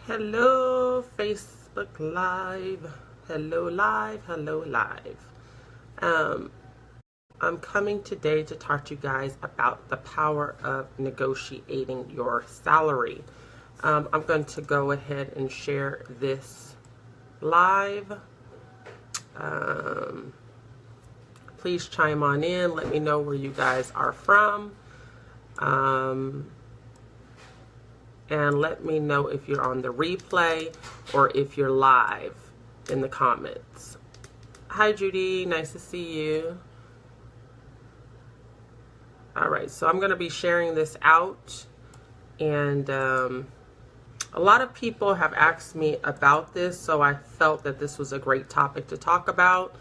Hello, Facebook Live. Hello, live. Hello, live. I'm coming today to talk to you guys about the power of negotiating your salary. I'm going to go ahead and share this live. Please chime on in. Let me know where you guys are from. And let me know if you're on the replay or if you're live in the comments. Hi, Judy. Nice to see you. All right, so I'm going to be sharing this out. And a lot of people have asked me about this, so I felt that this was a great topic to talk about.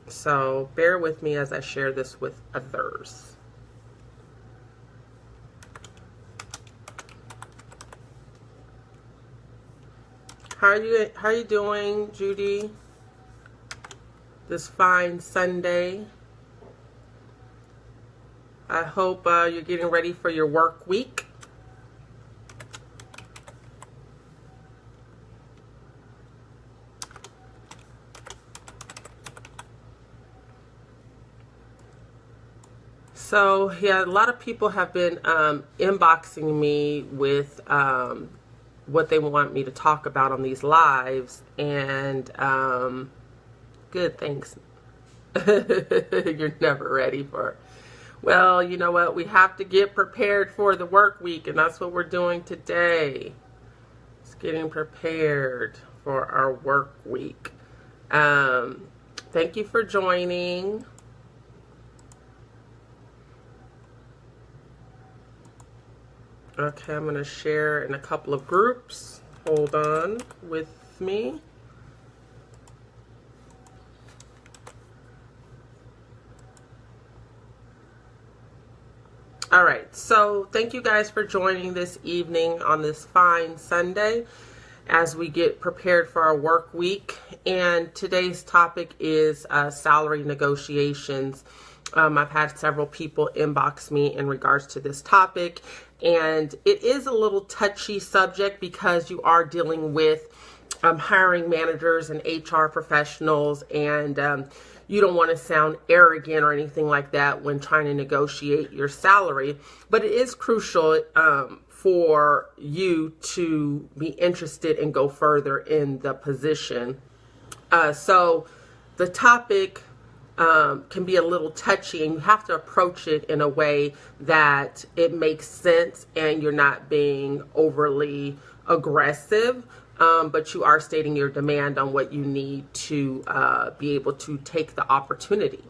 So bear with me as I share this with others. How are you doing, Judy? This fine Sunday. I hope you're getting ready for your work week. So, yeah, a lot of people have been inboxing me with what they want me to talk about on these lives. And good, thanks. You're never ready for. Well, you know what? We have to get prepared for the work week, and that's what we're doing today. It's getting prepared for our work week. Thank you for joining. Okay, I'm going to share in a couple of groups. Hold on with me. All right, so thank you guys for joining this evening on this fine Sunday as we get prepared for our work week. And today's topic is salary negotiations. I've had several people inbox me in regards to this topic, and it is a little touchy subject because you are dealing with hiring managers and HR professionals, and you don't want to sound arrogant or anything like that when trying to negotiate your salary, but it is crucial for you to be interested and go further in the position. So the topic can be a little touchy, and you have to approach it in a way that it makes sense and you're not being overly aggressive, but you are stating your demand on what you need to be able to take the opportunity.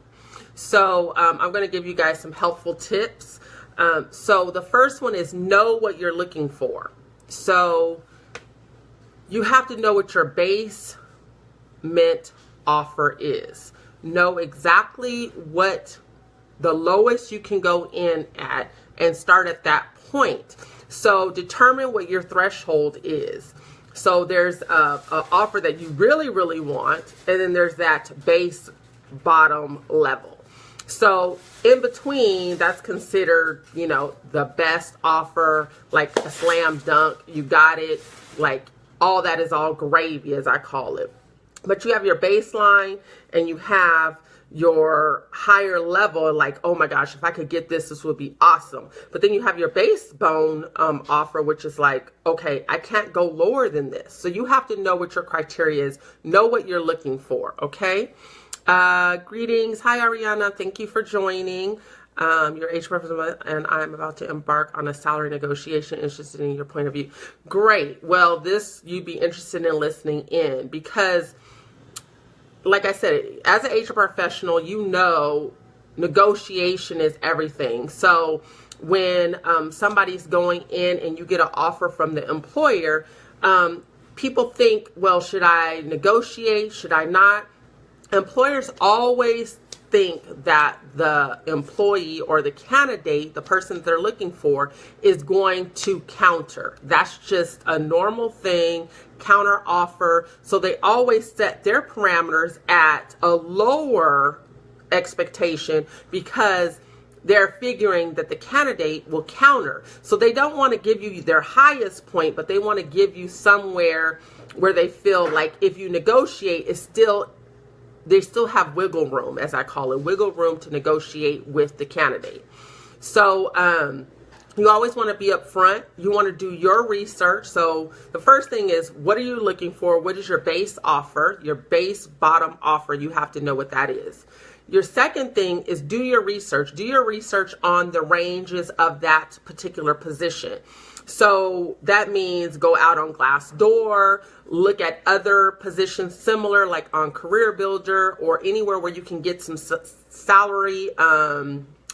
So I'm going to give you guys some helpful tips. So the first one is know what you're looking for. So you have to know what your base mint offer is. Know exactly what the lowest you can go in at and start at that point. So determine what your threshold is. So there's a offer that you really, really want, and then there's that base bottom level. So in between, that's considered, you know, the best offer, like a slam dunk. You got it. Like all that is all gravy, as I call it. But you have your baseline and you have your higher level, like, oh my gosh, if I could get this, this would be awesome. But then you have your base bone offer, which is like, okay, I can't go lower than this. So you have to know what your criteria is, know what you're looking for, okay? Greetings. Hi, Ariana. Thank you for joining. Your age representative, and I'm about to embark on a salary negotiation, interested in your point of view. Great. Well, this you'd be interested in listening in because, like I said, as an HR professional, you know negotiation is everything. So when somebody's going in and you get an offer from the employer, people think, well, should I negotiate? Should I not? Employers always think that the employee or the candidate, the person that they're looking for, is going to counter. That's just a normal thing, counter offer. So they always set their parameters at a lower expectation because they're figuring that the candidate will counter. So they don't want to give you their highest point, but they want to give you somewhere where they feel like if you negotiate, they still have wiggle room, as I call it, wiggle room to negotiate with the candidate. So you always want to be upfront. You want to do your research. So the first thing is, what are you looking for? What is your base offer? Your base bottom offer, you have to know what that is. Your second thing is do your research. Do your research on the ranges of that particular position. So that means go out on Glassdoor, look at other positions similar, like on Career Builder or anywhere where you can get some salary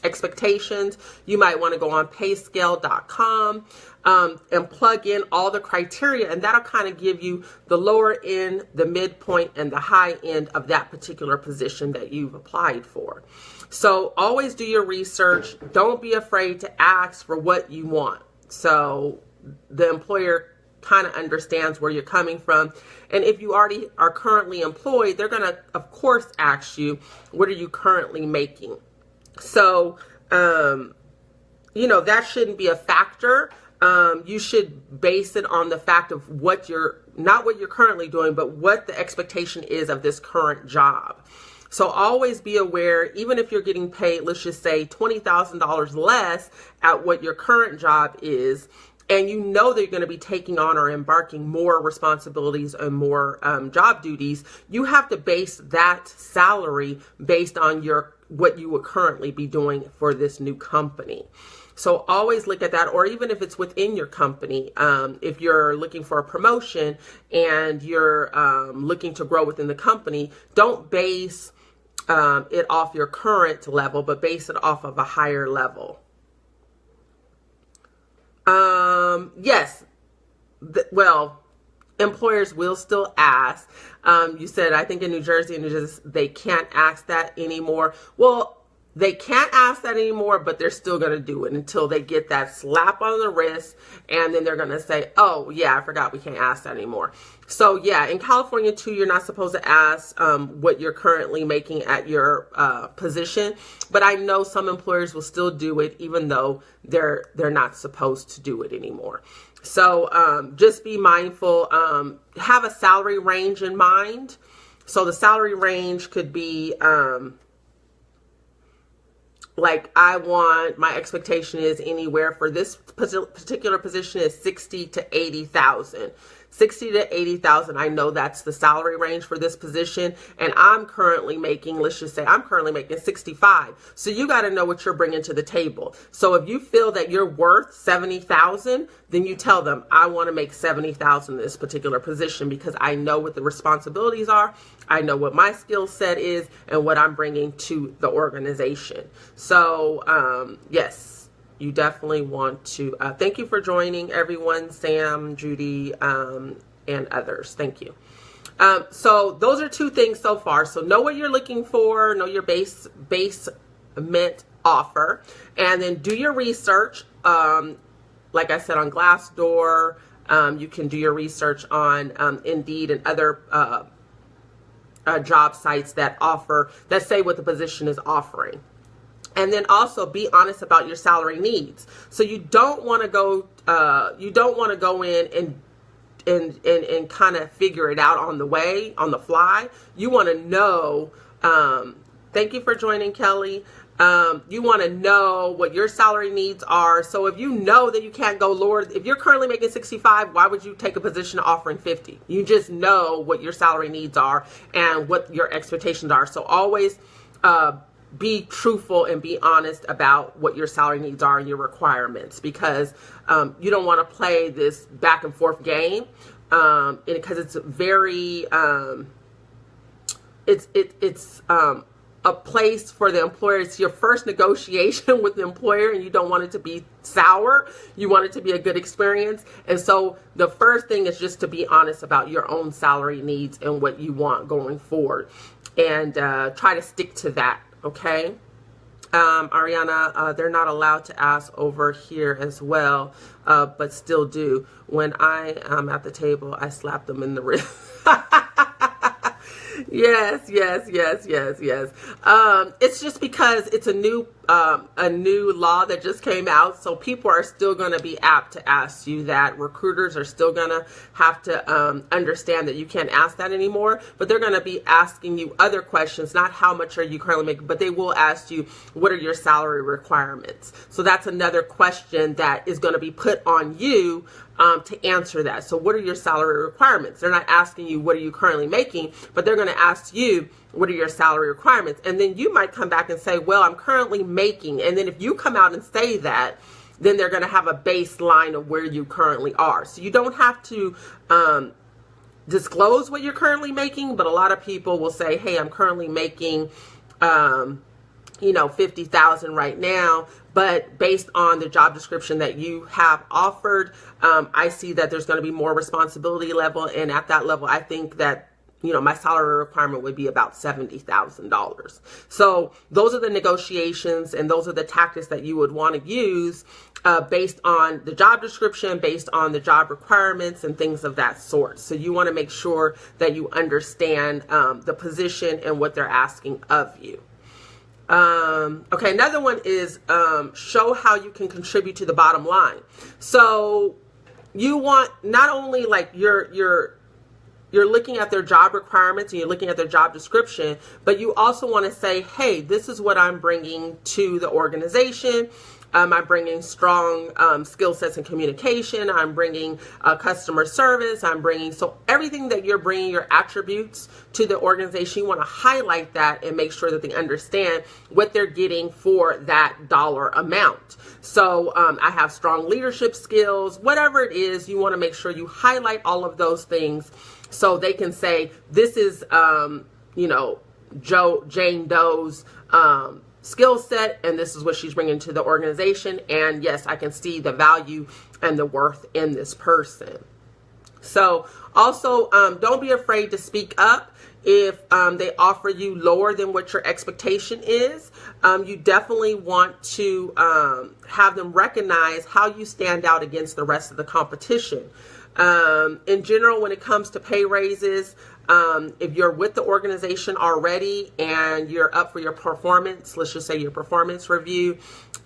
expectations. You might want to go on payscale.com and plug in all the criteria, and that'll kind of give you the lower end, the midpoint, and the high end of that particular position that you've applied for. So always do your research. Don't be afraid to ask for what you want. So the employer kind of understands where you're coming from. And if you already are currently employed, they're going to, of course, ask you, what are you currently making? So, that shouldn't be a factor. You should base it on the fact of not what you're currently doing, but what the expectation is of this current job. So always be aware, even if you're getting paid, let's just say $20,000 less at what your current job is, and you know that you're going to be taking on or embarking more responsibilities and more job duties, you have to base that salary based on what you would currently be doing for this new company. So always look at that, or even if it's within your company, if you're looking for a promotion and you're looking to grow within the company, don't base it off your current level, but base it off of a higher level. Yes. Employers will still ask. You said, I think in New Jersey, they can't ask that anymore. Well, they can't ask that anymore, but they're still going to do it until they get that slap on the wrist. And then they're going to say, oh, yeah, I forgot we can't ask that anymore. So, yeah, in California, too, you're not supposed to ask what you're currently making at your position. But I know some employers will still do it, even though they're not supposed to do it anymore. So just be mindful. Have a salary range in mind. So the salary range could be my expectation is anywhere for this particular position is 60 to 80,000. 60 to 80,000. I know that's the salary range for this position. And I'm currently making, let's just say I'm currently making 65. So you got to know what you're bringing to the table. So if you feel that you're worth 70,000, then you tell them, I want to make 70,000 in this particular position because I know what the responsibilities are. I know what my skill set is and what I'm bringing to the organization. So, yes. You definitely want to, thank you for joining everyone, Sam, Judy, and others. Thank you. So those are two things so far. So know what you're looking for, know your basement offer, and then do your research. Like I said, on Glassdoor, you can do your research on Indeed and other job sites that say what the position is offering. And then also be honest about your salary needs. So you don't want to go in and kind of figure it out on the fly. You want to know, thank you for joining, Kelly. You want to know what your salary needs are. So if you know that you can't go lower, if you're currently making 65, why would you take a position offering 50? You just know what your salary needs are and what your expectations are. So always, be truthful and be honest about what your salary needs are and your requirements, because you don't want to play this back and forth game because it's very it's a place for the employer. It's your first negotiation with the employer, and you don't want it to be sour. You want it to be a good experience. And so the first thing is just to be honest about your own salary needs and what you want going forward, and try to stick to that. Okay. Ariana, they're not allowed to ask over here as well, but still do. When I am at the table, I slap them in the wrist. Yes, yes, yes, yes, yes. It's just because it's a new law that just came out, so people are still going to be apt to ask you that. Recruiters are still going to have to understand that you can't ask that anymore, but they're going to be asking you other questions, not how much are you currently making, but they will ask you, what are your salary requirements? So that's another question that is going to be put on you to answer that. So what are your salary requirements? They're not asking you, what are you currently making, but they're going to ask you, what are your salary requirements? And then you might come back and say, well, I'm currently making. And then if you come out and say that, then they're going to have a baseline of where you currently are. So you don't have to disclose what you're currently making, but a lot of people will say, hey, I'm currently making, 50,000 right now, but based on the job description that you have offered, I see that there's going to be more responsibility level. And at that level, I think that, my salary requirement would be about $70,000. So those are the negotiations and those are the tactics that you would want to use based on the job description, based on the job requirements and things of that sort. So you want to make sure that you understand the position and what they're asking of you. Okay, another one is show how you can contribute to the bottom line. So you want not only like you're looking at their job requirements and you're looking at their job description, but you also want to say, hey, this is what I'm bringing to the organization. I'm bringing strong skill sets in communication. I'm bringing customer service. So everything that you're bringing, your attributes to the organization, you want to highlight that and make sure that they understand what they're getting for that dollar amount. So I have strong leadership skills, whatever it is, you want to make sure you highlight all of those things so they can say, this is, Jane Doe's skill set, and this is what she's bringing to the organization. And yes, I can see the value and the worth in this person. So also, don't be afraid to speak up if they offer you lower than what your expectation is. You definitely want to have them recognize how you stand out against the rest of the competition. In general, when it comes to pay raises, if you're with the organization already and you're up for your performance, let's just say your performance review,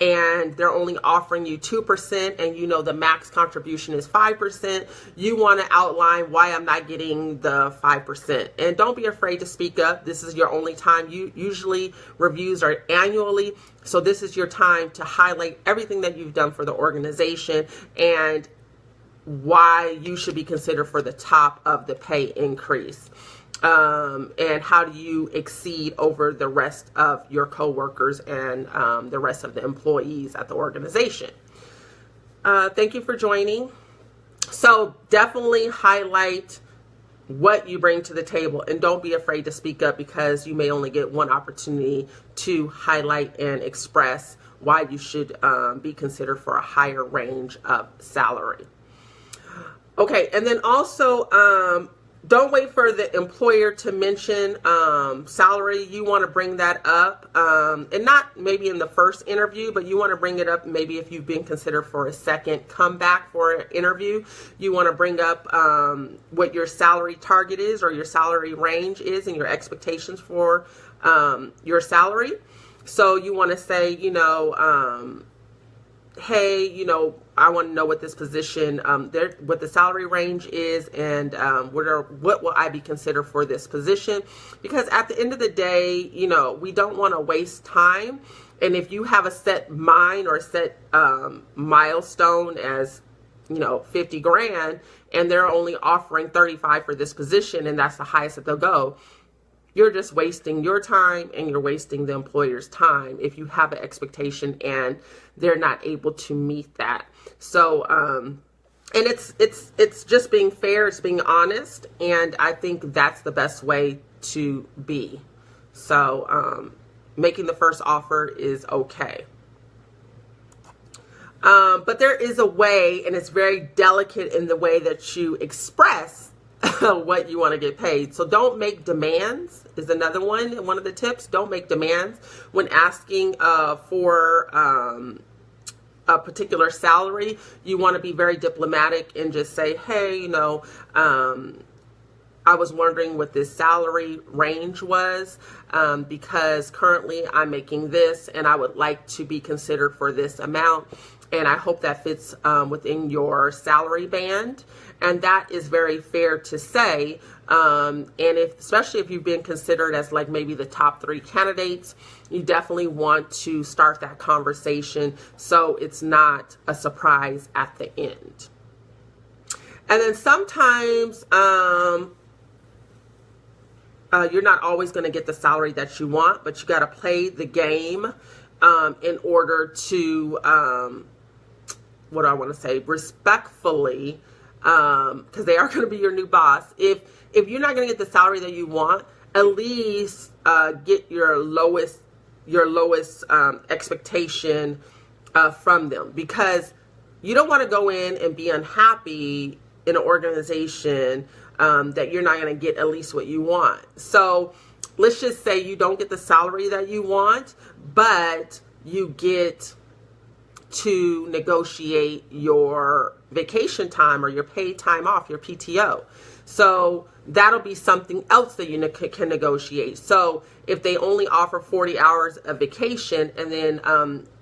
and they're only offering you 2% and the max contribution is 5%, you want to outline why I'm not getting the 5%. And don't be afraid to speak up. This is your only time. Usually reviews are annually, so this is your time to highlight everything that you've done for the organization and why you should be considered for the top of the pay increase. And how do you exceed over the rest of your coworkers and the rest of the employees at the organization. Thank you for joining. So definitely highlight what you bring to the table and don't be afraid to speak up, because you may only get one opportunity to highlight and express why you should be considered for a higher range of salary. Okay, and then also, don't wait for the employer to mention salary. You want to bring that up, and not maybe in the first interview, but you want to bring it up maybe if you've been considered for a second comeback for an interview. You want to bring up what your salary target is or your salary range is and your expectations for your salary. So you want to say, hey, I want to know what this position, what the salary range is, and what will I be considered for this position? Because at the end of the day, we don't want to waste time. And if you have a set mind or a set milestone as, 50 grand, and they're only offering 35 for this position, and that's the highest that they'll go, you're just wasting your time and you're wasting the employer's time if you have an expectation and they're not able to meet that. So, and it's just being fair, it's being honest, and I think that's the best way to be. So, making the first offer is okay. But there is a way, and it's very delicate in the way that you express what you want to get paid. So don't make demands is another one. One of the tips, don't make demands when asking for a particular salary. You want to be very diplomatic and just say, hey, I I was wondering what this salary range was, because currently I'm making this and I would like to be considered for this amount. And I hope that fits within your salary band. And that is very fair to say. And especially if you've been considered as like maybe the top 3 candidates, you definitely want to start that conversation so it's not a surprise at the end. And then sometimes you're not always going to get the salary that you want, but you got to play the game in order to, what do I want to say, respectfully, because they are going to be your new boss. If you're not going to get the salary that you want, at least get your lowest expectation from them, because you don't want to go in and be unhappy in an organization that you're not going to get at least what you want. So let's just say you don't get the salary that you want, but you get to negotiate your vacation time or your paid time off, your PTO. So that'll be something else that you can negotiate. So if they only offer 40 hours of vacation, and then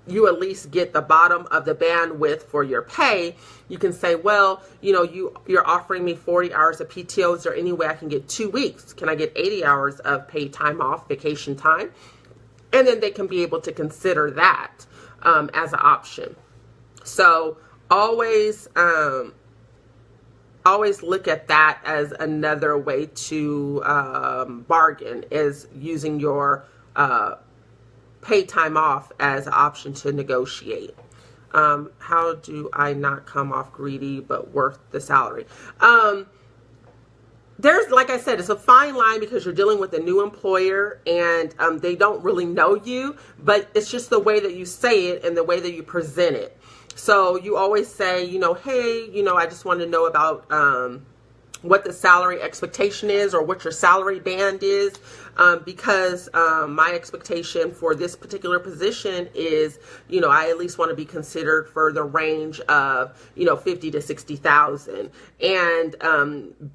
you at least get the bottom of the bandwidth for your pay, you can say, well, you know, you're offering me 40 hours of PTO. Is there any way I can get 2 weeks? Can I get 80 hours of paid time off, vacation time? And then they can be able to consider that as an option. So always look at that as another way to bargain, is using your paid time off as an option to negotiate. How do I not come off greedy but worth the salary? There's, like I said, it's a fine line because you're dealing with a new employer and they don't really know you, but it's just the way that you say it and the way that you present it. So you always say, you know, hey, you know, I just want to know about what the salary expectation is, or what your salary band is, because my expectation for this particular position is, you know, I at least want to be considered for the range of, you know, 50 to 60,000. And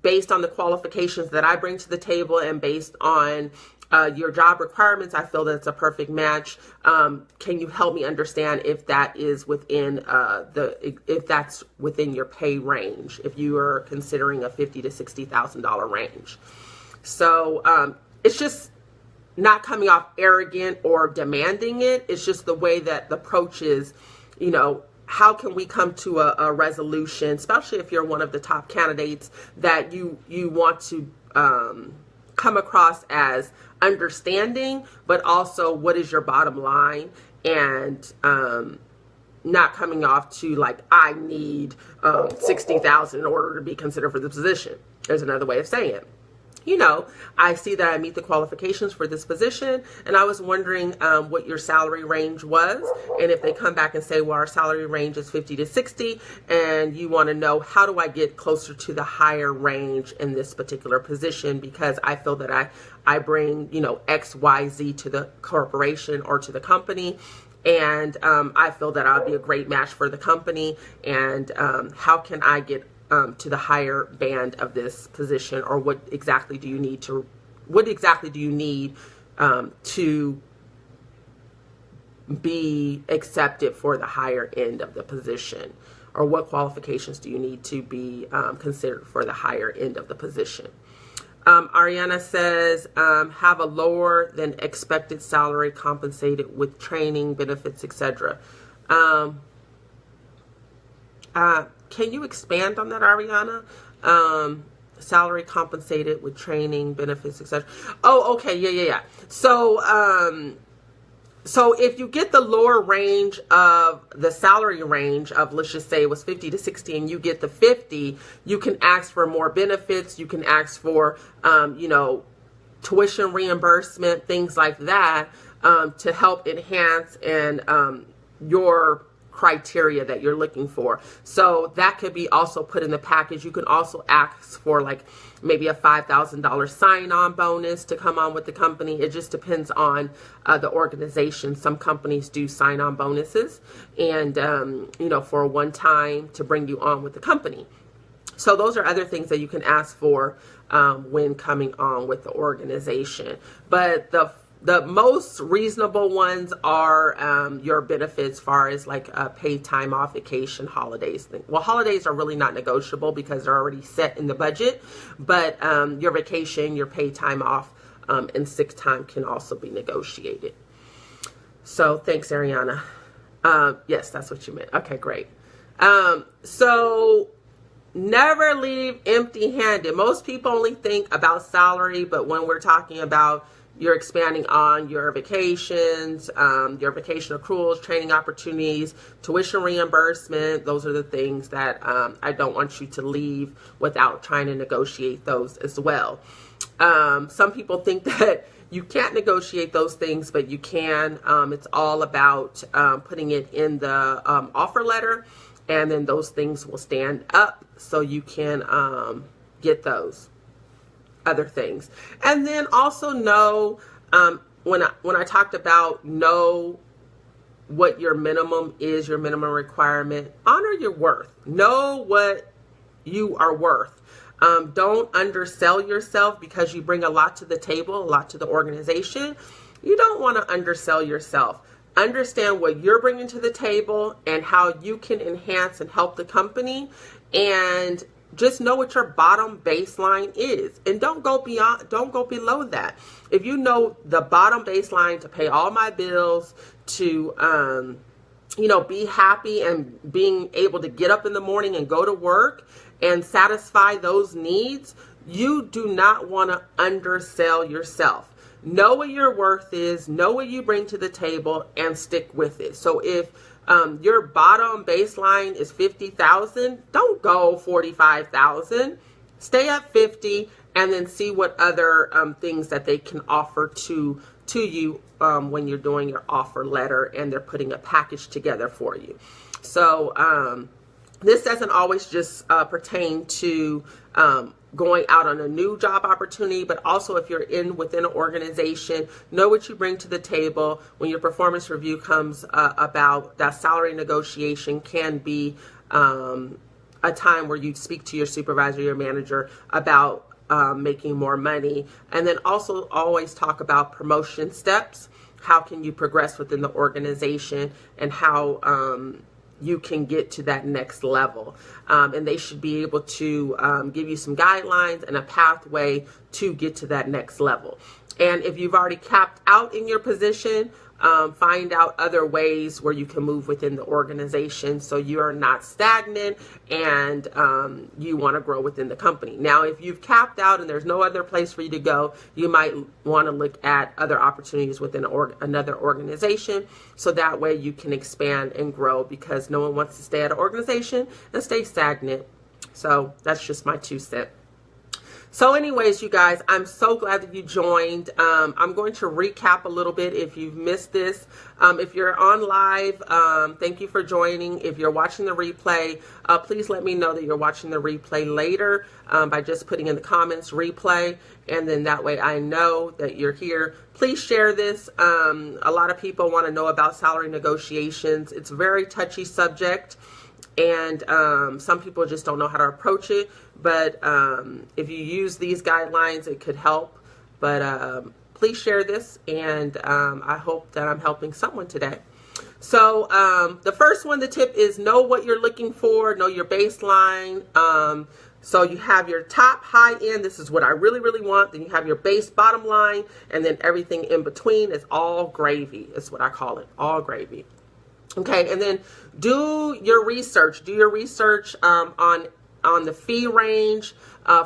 based on the qualifications that I bring to the table and based on your job requirements, I feel that it's a perfect match. Can you help me understand if that is within if that's within your pay range, if you are considering a $50,000 to $60,000 range? So it's just not coming off arrogant or demanding it. It's just the way that the approach is, you know, how can we come to a resolution, especially if you're one of the top candidates, that you want to come across as understanding, but also what is your bottom line, and not coming off to like, I need 60,000 in order to be considered for the position. There's another way of saying it. You know, I see that I meet the qualifications for this position, and I was wondering what your salary range was. And if they come back and say, well, our salary range is 50 to 60, and you want to know, how do I get closer to the higher range in this particular position? Because I feel that I bring, you know, X, Y, Z to the corporation or to the company. And I feel that I'll be a great match for the company. And how can I get to the higher band of this position, or what exactly do you need to be accepted for the higher end of the position, or what qualifications do you need to be considered for the higher end of the position? Ariana says, have a lower than expected salary compensated with training, benefits, etc. Can you expand on that, Ariana? Salary compensated with training, benefits, etc. Oh, okay. Yeah. So if you get the lower range of the salary range of, let's just say it was 50 to 60, and you get the 50, you can ask for more benefits. You can ask for, you know, tuition reimbursement, things like that, to help enhance and your criteria that you're looking for. So that could be also put in the package. You can also ask for like maybe a $5,000 sign-on bonus to come on with the company. It just depends on the organization. Some companies do sign-on bonuses, and you know, for a one time to bring you on with the company. So those are other things that you can ask for when coming on with the organization. But the most reasonable ones are your benefits, as far as like paid time off, vacation, holidays. Well, holidays are really not negotiable because they're already set in the budget. But your vacation, your paid time off, and sick time can also be negotiated. So thanks, Ariana. Yes, that's what you meant. Okay, great. So never leave empty-handed. Most people only think about salary, but when we're talking about you're expanding on your vacations, your vacation accruals, training opportunities, tuition reimbursement, those are the things that I don't want you to leave without trying to negotiate those as well. Some people think that you can't negotiate those things, but you can. It's all about putting it in the offer letter, and then those things will stand up so you can get those other things. And then also know, when I talked about know what your minimum is, your minimum requirement, honor your worth. Know what you are worth. Don't undersell yourself because you bring a lot to the table, a lot to the organization. You don't want to undersell yourself. Understand what you're bringing to the table and how you can enhance and help the company, and just know what your bottom baseline is, and don't go below that. If you know the bottom baseline to pay all my bills, to be happy and being able to get up in the morning and go to work and satisfy those needs, you do not want to undersell yourself. Know what your worth is, know what you bring to the table, and stick with it. So if your bottom baseline is 50,000, don't go 45,000. Stay at 50, and then see what other things that they can offer to you when you're doing your offer letter and they're putting a package together for you. So this doesn't always just pertain to going out on a new job opportunity, but also if you're within an organization, know what you bring to the table. When your performance review comes about, that salary negotiation can be a time where you speak to your supervisor, your manager, about making more money. And then also always talk about promotion steps. How can you progress within the organization, and how you can get to that next level. And they should be able to give you some guidelines and a pathway to get to that next level. And if you've already capped out in your position, find out other ways where you can move within the organization so you are not stagnant and you want to grow within the company. Now, if you've capped out and there's no other place for you to go, you might want to look at other opportunities within another organization, so that way you can expand and grow, because no one wants to stay at an organization and stay stagnant. So that's just my 2 cents. So anyways, you guys, I'm so glad that you joined. I'm going to recap a little bit if you've missed this. If you're on live, thank you for joining. If you're watching the replay, please let me know that you're watching the replay later by just putting in the comments replay, and then that way I know that you're here. Please share this. A lot of people want to know about salary negotiations. It's a very touchy subject, and some people just don't know how to approach it. But if you use these guidelines, it could help. But please share this, and I hope that I'm helping someone today. So the first one, the tip is know what you're looking for, know your baseline. So you have your top, high end, this is what I really, really want. Then you have your base, bottom line, and then everything in between is all gravy. That's what I call it, all gravy. Okay, and then do your research. Do your research on the fee range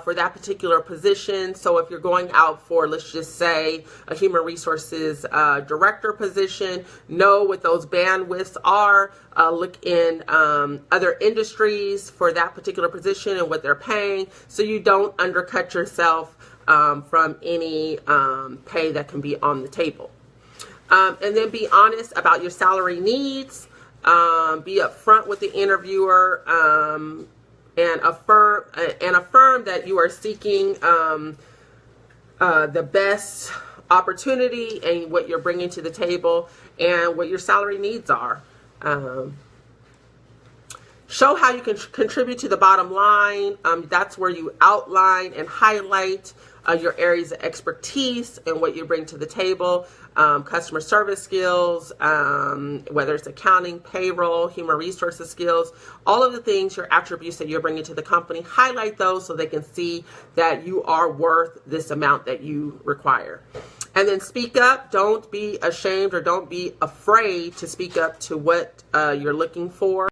for that particular position. So if you're going out for, let's just say, a human resources director position, know what those bandwidths are. Look in other industries for that particular position and what they're paying, so you don't undercut yourself from any pay that can be on the table. And then be honest about your salary needs. Be upfront with the interviewer, and affirm that you are seeking the best opportunity and what you're bringing to the table and what your salary needs are. Show how you can contribute to the bottom line. That's where you outline and highlight your areas of expertise and what you bring to the table. Customer service skills, whether it's accounting, payroll, human resources skills, all of the things, your attributes that you're bringing to the company, highlight those so they can see that you are worth this amount that you require. And then speak up. Don't be ashamed or don't be afraid to speak up to what you're looking for.